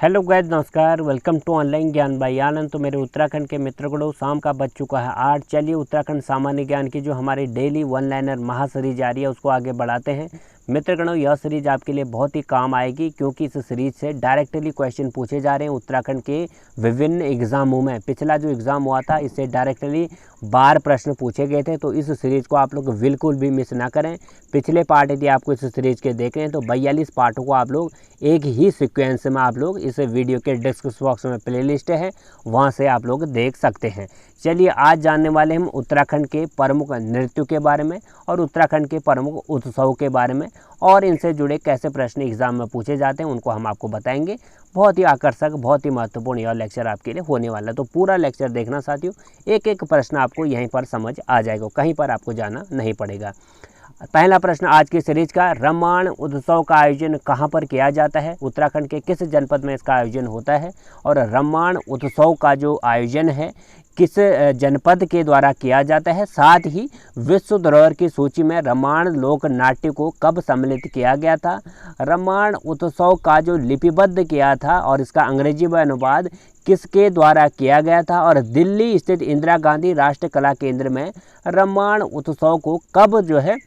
Hello guys, नमस्कार। Welcome to online ज्ञान by आनंद। तो मेरे उत्तराखंड के मित्रगणों, शाम का बज चुका है 8। चलिए उत्तराखंड सामान्य ज्ञान की जो हमारी डेली वन लाइनर महासीरीज जारी है उसको आगे बढ़ाते हैं। मित्रगणों, यह सीरीज आपके लिए बहुत ही काम आएगी क्योंकि इस सीरीज से डायरेक्टली क्वेश्चन पूछे जा रहे हैं उत्तराखंड के विभिन्न एग्जामों में। पिछला जो एग्ज़ाम हुआ था इससे डायरेक्टली 12 प्रश्न पूछे गए थे। तो इस सीरीज़ को आप लोग बिल्कुल भी मिस ना करें। पिछले पार्ट यदि आपको इस सीरीज़ के देखें तो 42 पार्टों को आप लोग एक ही सीक्वेंस में आप लोग इस वीडियो के डिस्क्रिप्शन बॉक्स में प्लेलिस्ट है, वहां से आप लोग देख सकते हैं। चलिए आज जानने वाले हम उत्तराखंड के प्रमुख नृत्यों के बारे में और उत्तराखंड के प्रमुख उत्सवों के बारे में और इनसे जुड़े कैसे प्रश्न एग्जाम में पूछे जाते हैं उनको हम आपको बताएंगे। बहुत ही आकर्षक, बहुत ही महत्वपूर्ण यह लेक्चर आपके लिए होने वाला है। तो पूरा लेक्चर देखना साथियों, एक एक प्रश्न आपको यहीं पर समझ आ जाएगा, कहीं पर आपको जाना नहीं पड़ेगा। पहला प्रश्न आज की सीरीज का, रामायण उत्सव का आयोजन कहाँ पर किया जाता है? उत्तराखंड के किस जनपद में इसका आयोजन होता है? और रामायण उत्सव का जो आयोजन है किस जनपद के द्वारा किया जाता है? साथ ही विश्व धरोहर की सूची में रामायण लोक नाट्य को कब सम्मिलित किया गया था? रामायण उत्सव का जो लिपिबद्ध किया था और इसका अंग्रेजी में अनुवाद किसके द्वारा किया गया था? और दिल्ली स्थित इंदिरा गांधी राष्ट्रीय कला केंद्र में रामायण उत्सव को कब जो है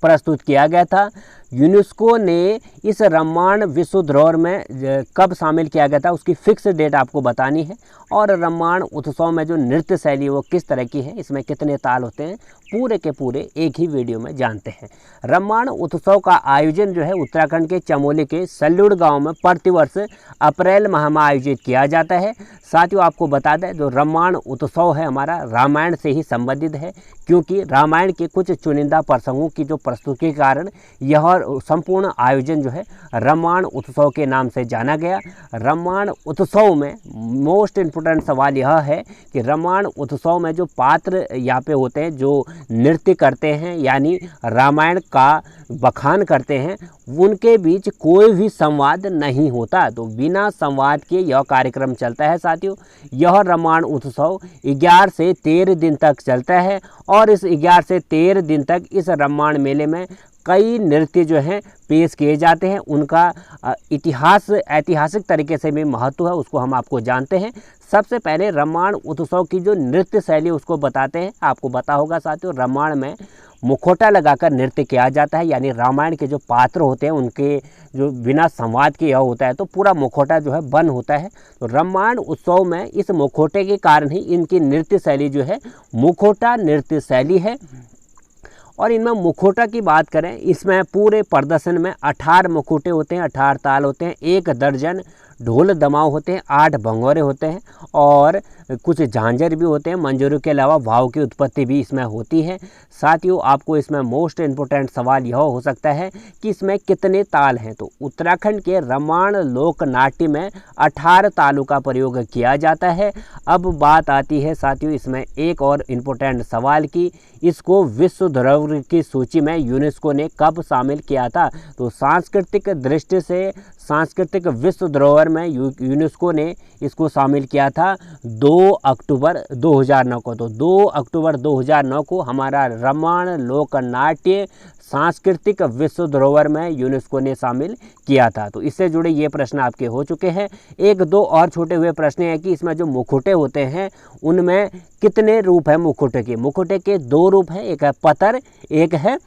प्रस्तुत किया गया था? यूनेस्को ने इस रामायण विश्व धरोहर में कब शामिल किया गया था उसकी फिक्स डेट आपको बतानी है। और रामायण उत्सव में जो नृत्य शैली वो किस तरह की है, इसमें कितने ताल होते हैं, पूरे के पूरे एक ही वीडियो में जानते हैं। रामायण उत्सव का आयोजन जो है उत्तराखंड के चमोली के सल्लूड़ गांव में प्रतिवर्ष अप्रैल माह में आयोजित किया जाता है। साथियों आपको बता दें, जो रामायण उत्सव है हमारा रामायण से ही संबंधित है क्योंकि रामायण के कुछ चुनिंदा प्रसंगों की जो प्रस्तुति के कारण यह संपूर्ण आयोजन जो है रामायण उत्सव के नाम से जाना गया। रामायण उत्सव में मोस्ट इम्पोर्टेंट सवाल यह है कि रामायण उत्सव में जो पात्र यहाँ पे होते हैं जो नृत्य करते हैं यानी रामायण का बखान करते हैं, उनके बीच कोई भी संवाद नहीं होता। तो बिना संवाद के यह कार्यक्रम चलता है साथियों। यह रामायण उत्सव 11 से 13 दिन तक चलता है और इस 11 से 13 दिन तक इस रामायण मेले में कई नृत्य जो हैं पेश किए जाते हैं। उनका ऐतिहासिक तरीके से भी महत्व है, उसको हम आपको जानते हैं। सबसे पहले रामायण उत्सव की जो नृत्य शैली उसको बताते हैं। आपको पता होगा साथियों, रामायण में मुखौटा लगाकर नृत्य किया जाता है, यानी रामायण के जो पात्र होते हैं उनके जो बिना संवाद के यह होता है तो पूरा मुखौटा जो है बंद होता है। तो रामायण उत्सव में इस मुखौटे के कारण ही इनकी नृत्य शैली जो है मुखौटा नृत्य शैली है। और इनमें मुखौटा की बात करें, इसमें पूरे प्रदर्शन में 18 मुखौटे होते हैं, 18 ताल होते हैं, 1 दर्जन ढोल दमाव होते हैं, 8 भंगोरे होते हैं और कुछ झांझर भी होते हैं। मंजूरों के अलावा भाव की उत्पत्ति भी इसमें होती है। साथियों आपको इसमें मोस्ट इम्पोर्टेंट सवाल यह हो सकता है कि इसमें कितने ताल हैं? तो उत्तराखंड के रामायण लोक नाट्य में 18 तालों का प्रयोग किया जाता है। अब बात आती है साथियों इसमें एक और इम्पोर्टेंट सवाल की, इसको विश्व धरोहर की सूची में यूनेस्को ने कब शामिल किया था? तो सांस्कृतिक दृष्टि से सांस्कृतिक विश्व धरोहर में यूनेस्को ने इसको शामिल किया था 2 अक्टूबर 2009 को। तो 2 अक्टूबर 2009 को हमारा रामायण लोक नाट्य सांस्कृतिक विश्व धरोहर में यूनेस्को ने शामिल किया था। तो इससे जुड़े ये प्रश्न आपके हो चुके हैं। 1-2 और छोटे हुए प्रश्न हैं कि इसमें जो मुखौटे होते हैं उनमें कितने रूप हैं मुखौटे के? मुखौटे के 2 रूप हैं, एक है पतर, एक है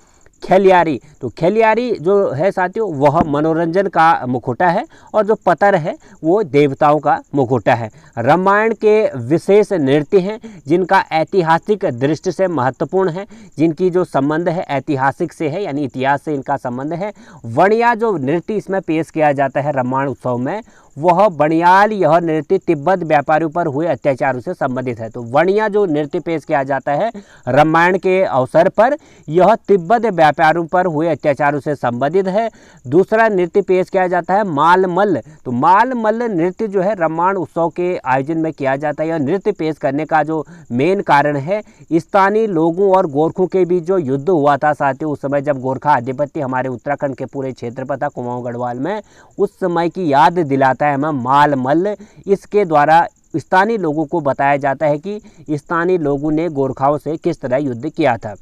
खलियारी। तो खलियारी जो है साथियों वह मनोरंजन का मुखौटा है और जो पतर है वो देवताओं का मुखौटा है। रामायण के विशेष नृत्य हैं जिनका ऐतिहासिक दृष्टि से महत्वपूर्ण है, जिनकी जो संबंध है ऐतिहासिक से है यानी इतिहास से इनका संबंध है। वणिया जो नृत्य इसमें पेश किया जाता है रामायण उत्सव में, वह बनियाल यह नृत्य तिब्बत व्यापारियों पर हुए अत्याचारों से संबंधित है। तो वणिया जो नृत्य पेश किया जाता है रामायण के अवसर पर, यह तिब्बत व्यापारियों पर हुए अत्याचारों से संबंधित है। दूसरा नृत्य पेश किया जाता है मालमल्ल। तो मालमल्ल नृत्य जो है रामायण उत्सव के आयोजन में किया जाता है। यह नृत्य पेश करने का जो मेन कारण है, स्थानीय लोगों और गोरखों के बीच जो युद्ध हुआ था साथियों, उस समय जब गोरखा आधिपत्य हमारे उत्तराखंड के पूरे क्षेत्र पर था, कुमाऊं गढ़वाल में, उस समय की याद दिलाता है हमें मालमल्ल। इसके द्वारा स्थानीय लोगों को बताया जाता है कि स्थानीय लोगों ने गोरखाओं से किस तरह युद्ध किया था।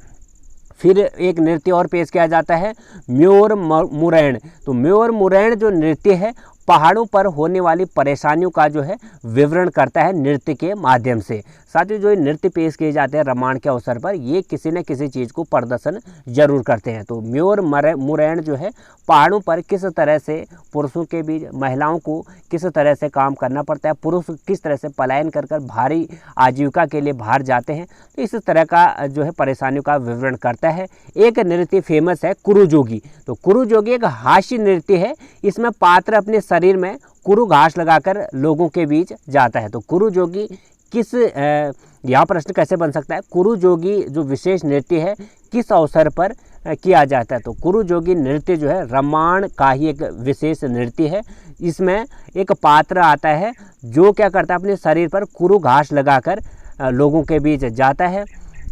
फिर एक नृत्य और पेश किया जाता है म्योर मुरैण। तो म्योर मुरैण जो नृत्य है पहाड़ों पर होने वाली परेशानियों का जो है विवरण करता है नृत्य के माध्यम से। साथियों, जो नृत्य पेश किए जाते हैं रामायण के अवसर पर, ये किसी न किसी चीज़ को प्रदर्शन जरूर करते हैं। तो म्योर मुरैण जो है पहाड़ों पर किस तरह से पुरुषों के बीच महिलाओं को किस तरह से काम करना पड़ता है, पुरुष किस तरह से पलायन कर भारी आजीविका के लिए बाहर जाते हैं, तो इस तरह का जो है परेशानियों का विवरण करता है। एक नृत्य फेमस है कुरु जोगी। तो कुरु जोगी एक हास्य नृत्य है। इसमें पात्र अपने शरीर में कुरु घास लगाकर लोगों के बीच जाता है। तो कुरु जोगी किस यह प्रश्न कैसे बन सकता है, कुरु जोगी जो विशेष नृत्य है किस अवसर पर किया जाता है। तो कुरु जोगी नृत्य जो है रामायण का ही एक विशेष नृत्य है। इसमें एक पात्र आता है जो क्या करता है, अपने शरीर पर कुरु घास लगाकर लोगों के बीच जाता है।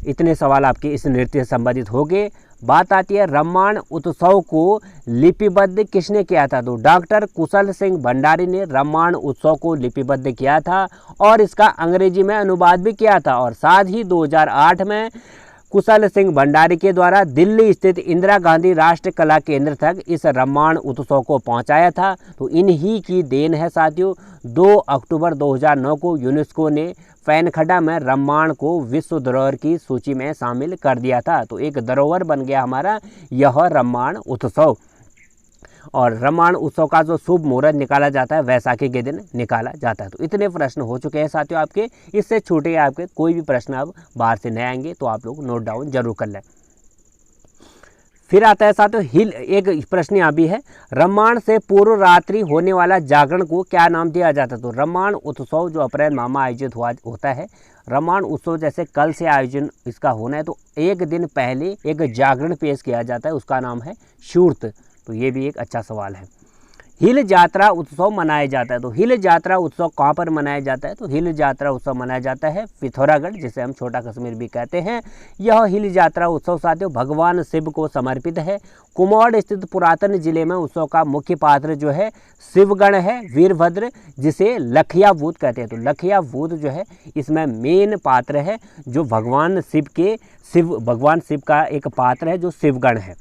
इतने सवाल आपके इस नृत्य से संबंधित हो गए। बात आती है रामायण उत्सव को लिपिबद्ध किसने किया था। तो डॉक्टर कुशल सिंह भंडारी ने रामायण उत्सव को लिपिबद्ध किया था और इसका अंग्रेजी में अनुवाद भी किया था। और साथ ही 2008 में कुशल सिंह भंडारी के द्वारा दिल्ली स्थित इंदिरा गांधी राष्ट्रीय कला केंद्र तक इस रामायण उत्सव को पहुंचाया था। तो इन्हीं की देन है साथियों। 2 अक्टूबर 2009 को यूनेस्को ने पैनखड़ा में रामायण को विश्व धरोहर की सूची में शामिल कर दिया था। तो एक धरोहर बन गया हमारा यह रामायण उत्सव। और रामायण उत्सव का जो शुभ मुहूर्त निकाला जाता है वैसाखी के दिन निकाला जाता है। तो इतने प्रश्न हो चुके हैं साथियों आपके, इससे छूटे आपके कोई भी प्रश्न अब बाहर से नए आएंगे तो आप लोग नोट डाउन जरूर कर लें। फिर आता है साथियों हिल, एक प्रश्न यहाँ भी है, रामायण से पूर्व रात्रि होने वाला जागरण को क्या नाम दिया जाता है। तो रामायण उत्सव जो अप्रैल माह में आयोजित होता है, रामायण उत्सव जैसे कल से आयोजन इसका होना है, तो एक दिन पहले एक जागरण पेश किया जाता है, उसका नाम है शूर्त। तो ये भी एक अच्छा सवाल है। हिल यात्रा उत्सव मनाया जाता है। तो हिल यात्रा उत्सव कहाँ पर मनाया जाता है। तो हिल यात्रा उत्सव मनाया जाता है पिथौरागढ़, जिसे हम छोटा कश्मीर भी कहते हैं। यह हिल यात्रा उत्सव साथियों भगवान शिव को समर्पित है। कुमाऊं स्थित पुरातन जिले में उत्सव का मुख्य पात्र जो है शिवगण है, वीरभद्र, जिसे लखिया भूत कहते हैं। तो लखिया भूत जो है इसमें मेन पात्र है, जो भगवान शिव का एक पात्र है जो शिवगण है।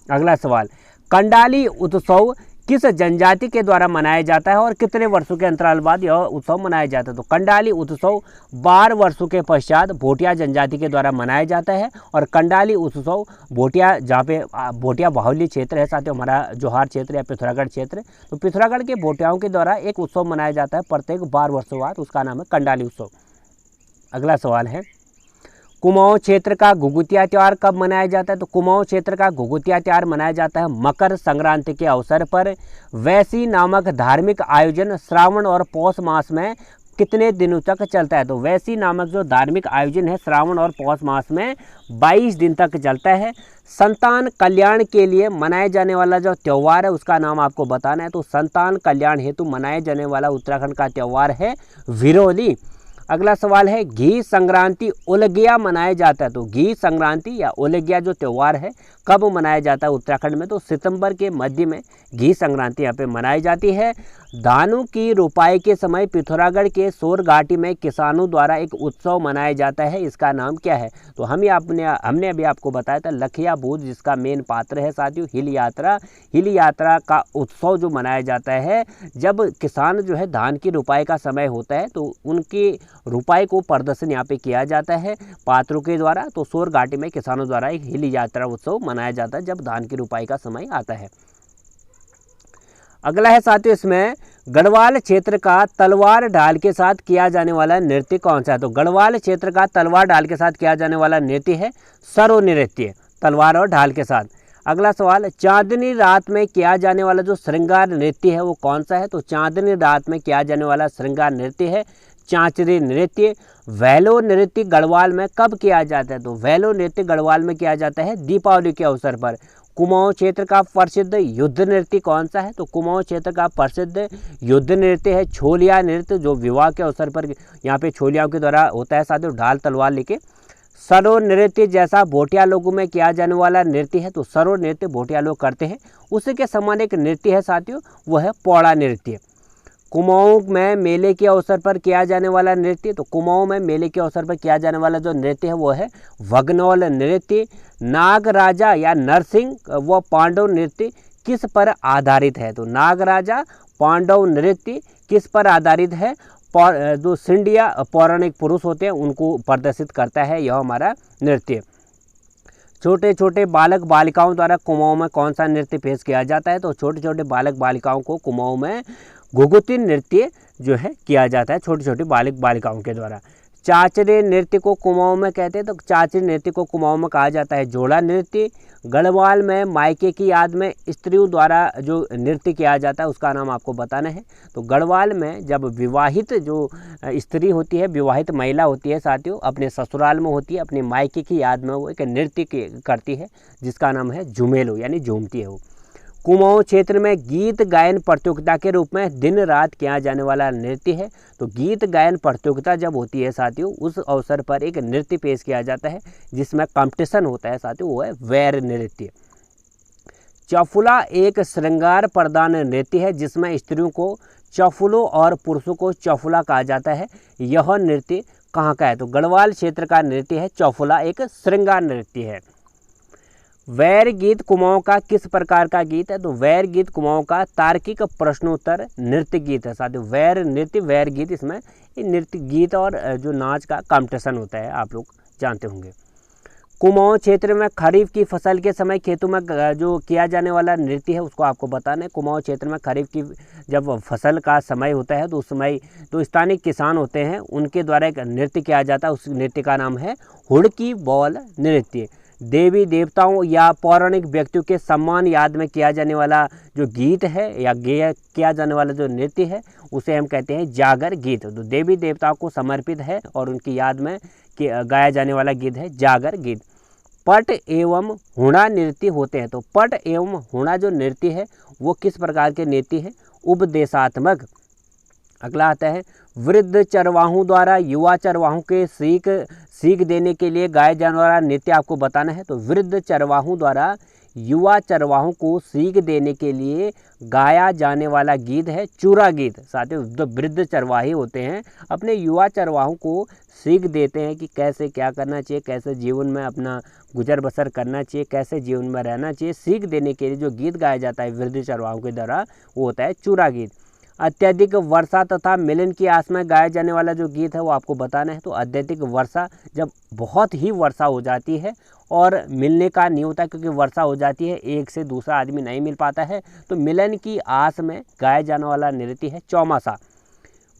अगला सवाल, कंडाली उत्सव किस जनजाति के द्वारा मनाया जाता है और कितने वर्षों के अंतराल बाद यह उत्सव मनाया जाता है। तो कंडाली उत्सव 12 वर्षों के पश्चात भोटिया जनजाति के द्वारा मनाया जाता है। और कंडाली उत्सव भोटिया, जहाँ पे भोटिया बाहुल्य क्षेत्र है साथियों, हमारा जोहार क्षेत्र या पिथौरागढ़ क्षेत्र, तो पिथौरागढ़ के भोटियाओं के द्वारा एक उत्सव मनाया जाता है प्रत्येक 12 वर्षों बाद, उसका नाम है कंडाली उत्सव। अगला सवाल है, कुमाऊं क्षेत्र का घुघुतिया त्यौहार कब मनाया जाता है। तो कुमाऊं क्षेत्र का घुघुतिया त्यौहार मनाया जाता है मकर संक्रांति के अवसर पर। वैसी नामक धार्मिक आयोजन श्रावण और पौष मास में कितने दिनों तक चलता है। तो वैसी नामक जो धार्मिक आयोजन है श्रावण और पौष मास में 22 दिन तक चलता है। संतान कल्याण के लिए मनाए जाने वाला जो त्यौहार है उसका नाम आपको बताना है। तो संतान कल्याण हेतु मनाए जाने वाला उत्तराखंड का त्यौहार है विरोली। अगला सवाल है, घी संक्रांति उलगिया मनाया जाता है। तो घी संक्रांति या उलगिया जो त्यौहार है कब मनाया जाता है उत्तराखंड में। तो सितंबर के मध्य में घी संक्रांति यहाँ पे मनाई जाती है। धानों की रोपाई के समय पिथौरागढ़ के सोर घाटी में किसानों द्वारा एक उत्सव मनाया जाता है, इसका नाम क्या है। तो हमने अभी आपको बताया था लखिया भूत, जिसका मेन पात्र है साथियों हिल यात्रा। हिल यात्रा का उत्सव जो मनाया जाता है जब किसान जो है धान की रोपाई का समय होता है, तो उनकी रोपाई को प्रदर्शन यहाँ पे किया जाता है पात्रों के द्वारा। तो सोर घाटी में किसानों द्वारा एक हिल यात्रा उत्सव मनाया जाता है जब धान की रोपाई का समय आता है। अगला है साथियों इसमें, गढ़वाल क्षेत्र का तलवार ढाल के साथ किया जाने वाला नृत्य कौन सा है। तो गढ़वाल क्षेत्र का तलवार ढाल के साथ किया जाने वाला नृत्य है सरो नृत्य, तलवार और ढाल के साथ। अगला सवाल, चांदनी रात में किया जाने वाला जो श्रृंगार नृत्य है वो कौन सा है। तो चांदनी रात में किया जाने वाला श्रृंगार नृत्य है चांचरी नृत्य। वैलो नृत्य गढ़वाल में कब किया जाता है। तो वैलो नृत्य गढ़वाल में किया जाता है दीपावली के अवसर पर। कुमाऊं क्षेत्र का प्रसिद्ध युद्ध नृत्य कौन सा है। तो कुमाऊं क्षेत्र का प्रसिद्ध युद्ध नृत्य है छोलिया नृत्य, जो विवाह के अवसर पर यहाँ पे छोलियाओं के द्वारा होता है साथियों ढाल तलवार लेके। सरो नृत्य जैसा भोटिया लोगों में किया जाने वाला नृत्य है। तो सरो नृत्य भोटिया लोग करते हैं। उसी के समान एक नृत्य है साथियों, वह है पौड़ा नृत्य। कुमाऊं में मेले के अवसर पर किया जाने वाला नृत्य, तो कुमाऊं में मेले के अवसर पर किया जाने वाला जो नृत्य है वो है वगनौल नृत्य। नागराजा या नरसिंह व पांडव नृत्य किस पर आधारित है। तो नागराजा पांडव नृत्य किस पर आधारित है? जो सिंधिया पौराणिक पुरुष होते हैं उनको प्रदर्शित करता है यह हमारा नृत्य। छोटे छोटे बालक बालिकाओं द्वारा कुमाऊं में कौन सा नृत्य पेश किया जाता है? तो छोटे छोटे बालक बालिकाओं को कुमाऊं में घुघुती नृत्य जो है किया जाता है, छोटी छोटी बालक बालिकाओं के द्वारा। चाचरे नृत्य को कुमाऊं में कहते हैं, तो चाचरे नृत्य को कुमाऊं में कहा जाता है जोड़ा नृत्य। गढ़वाल में मायके की याद में स्त्रियों द्वारा जो नृत्य किया जाता है उसका नाम आपको बताना है। तो गढ़वाल में जब विवाहित जो स्त्री होती है, विवाहित महिला होती है साथियों, अपने ससुराल में होती है, अपने मायके की याद में वो एक नृत्य करती है जिसका नाम है झुमेलो, यानी झूमती है वो। कुमाऊं क्षेत्र में गीत गायन प्रतियोगिता के रूप में दिन रात किया जाने वाला नृत्य है। तो गीत गायन प्रतियोगिता जब होती है साथियों, उस अवसर पर एक नृत्य पेश किया जाता है जिसमें कंपटीशन होता है साथियों, वो है वैर नृत्य। चफुला एक श्रृंगार प्रधान नृत्य है जिसमें स्त्रियों को चफुलो और पुरुषों को चफुला कहा जाता है। यह नृत्य कहाँ का है? तो गढ़वाल क्षेत्र का नृत्य है चफुला, एक श्रृंगार नृत्य है। वैर गीत कुमाऊं का किस प्रकार का गीत है? तो वैर गीत कुमाऊं का तार्किक प्रश्नोत्तर नृत्य गीत है साथियों। वैर नृत्य, वैर गीत, इसमें नृत्य गीत और जो नाच का कंपटीशन होता है, आप लोग जानते होंगे। कुमाऊं क्षेत्र में खरीफ की फसल के समय खेतों में जो किया जाने वाला नृत्य है उसको आपको बताना है। कुमाऊं क्षेत्र में खरीफ की जब फसल का समय होता है तो उस समय तो स्थानीय किसान होते हैं, उनके द्वारा एक नृत्य किया जाता है, उस नृत्य का नाम है हुड़की बॉल नृत्य। देवी देवताओं या पौराणिक व्यक्तियों के सम्मान याद में किया जाने वाला जो गीत है या किया जाने वाला जो नृत्य है उसे हम कहते हैं जागर गीत। तो देवी देवताओं को समर्पित है और उनकी याद में गाया जाने वाला गीत है जागर गीत। पट एवं हुणा नृत्य होते हैं। तो पट एवं हुणा जो नृत्य है वो किस प्रकार के नृत्य है? उपदेशात्मक। अगला आता है वृद्ध चरवाहों द्वारा युवा चरवाहों के सीख देने के लिए गाया जाने वाला नृत्य आपको बताना है। तो वृद्ध चरवाहों द्वारा युवा चरवाहों को सीख देने के लिए गाया जाने वाला गीत है चूरा गीत। साथियों, जो वृद्ध चरवाहे होते हैं अपने युवा चरवाहों को सीख देते हैं कि कैसे क्या करना चाहिए, कैसे जीवन में अपना गुजर बसर करना चाहिए, कैसे जीवन में रहना चाहिए। सीख देने के लिए जो गीत गाया जाता है वृद्ध चरवाहों के द्वारा वो होता है चूरा गीत। अत्यधिक वर्षा तथा मिलन की आस में गाया जाने वाला जो गीत है वो आपको बताना है। तो अत्यधिक वर्षा, जब बहुत ही वर्षा हो जाती है और मिलने का नहीं होता क्योंकि वर्षा हो जाती है, एक से दूसरा आदमी नहीं मिल पाता है, तो मिलन की आस में गाया जाने वाला नृत्य है चौमासा।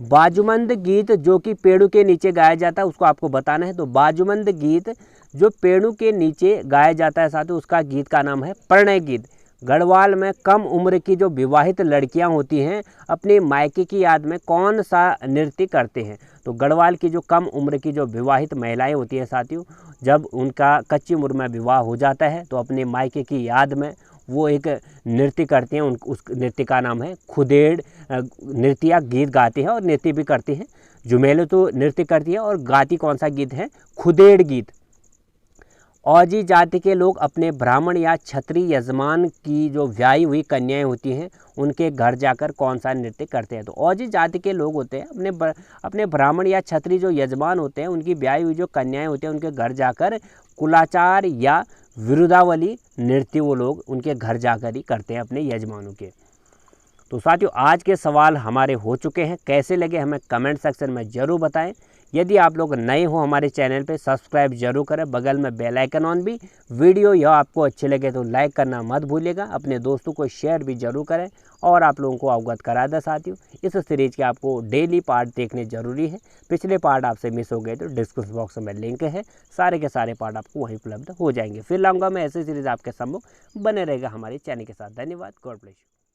बाजूमंद गीत जो कि पेड़ों के नीचे गाया जाता है उसको आपको बताना है। तो बाजूमंद गीत जो पेड़ों के नीचे गाया जाता है साथियों उसका गीत का नाम है प्रणय गीत। गढ़वाल में कम उम्र की जो विवाहित लड़कियां होती हैं अपने मायके की याद में कौन सा नृत्य करते हैं? तो गढ़वाल की जो कम उम्र की जो विवाहित महिलाएं होती हैं साथियों, जब उनका कच्ची उम्र में विवाह हो जाता है तो अपने मायके की याद में वो एक नृत्य करते हैं। उस नृत्य का नाम है खुदेड़ नृत्य, या गीत गाती है और नृत्य भी करती हैं। झुमेलो तो नृत्य करती है और गाती कौन सा गीत है? खुदेड़ गीत। औजी जाति के लोग अपने ब्राह्मण या क्षत्रिय यजमान की जो ब्याही हुई कन्याएं होती हैं उनके घर जाकर कौन सा नृत्य करते हैं? तो औजी जाति के लोग होते हैं अपने ब्राह्मण या क्षत्रिय जो यजमान होते हैं उनकी ब्याही हुई जो कन्याएं होती हैं उनके घर जाकर कुलाचार या विरुदावली नृत्य वो लोग उनके घर जाकर ही करते हैं अपने यजमानों के। तो साथियों, आज के सवाल हमारे हो चुके हैं, कैसे लगे हमें कमेंट सेक्शन में ज़रूर बताएं। यदि आप लोग नए हो हमारे चैनल पे सब्सक्राइब जरूर करें, बगल में बेल आइकन ऑन भी। वीडियो यह आपको अच्छे लगे तो लाइक करना मत भूलिएगा, अपने दोस्तों को शेयर भी जरूर करें और आप लोगों को अवगत करा दें साथियों। इस सीरीज़ के आपको डेली पार्ट देखने जरूरी है। पिछले पार्ट आपसे मिस हो गए तो डिस्क्रिप्शन बॉक्स में लिंक है, सारे के सारे पार्ट आपको वहीं उपलब्ध हो जाएंगे। फिर लाऊंगा मैं ऐसी सीरीज़ आपके सम्मुख, बने रहेगा हमारे चैनल के साथ। धन्यवाद, गॉड ब्लेस यू।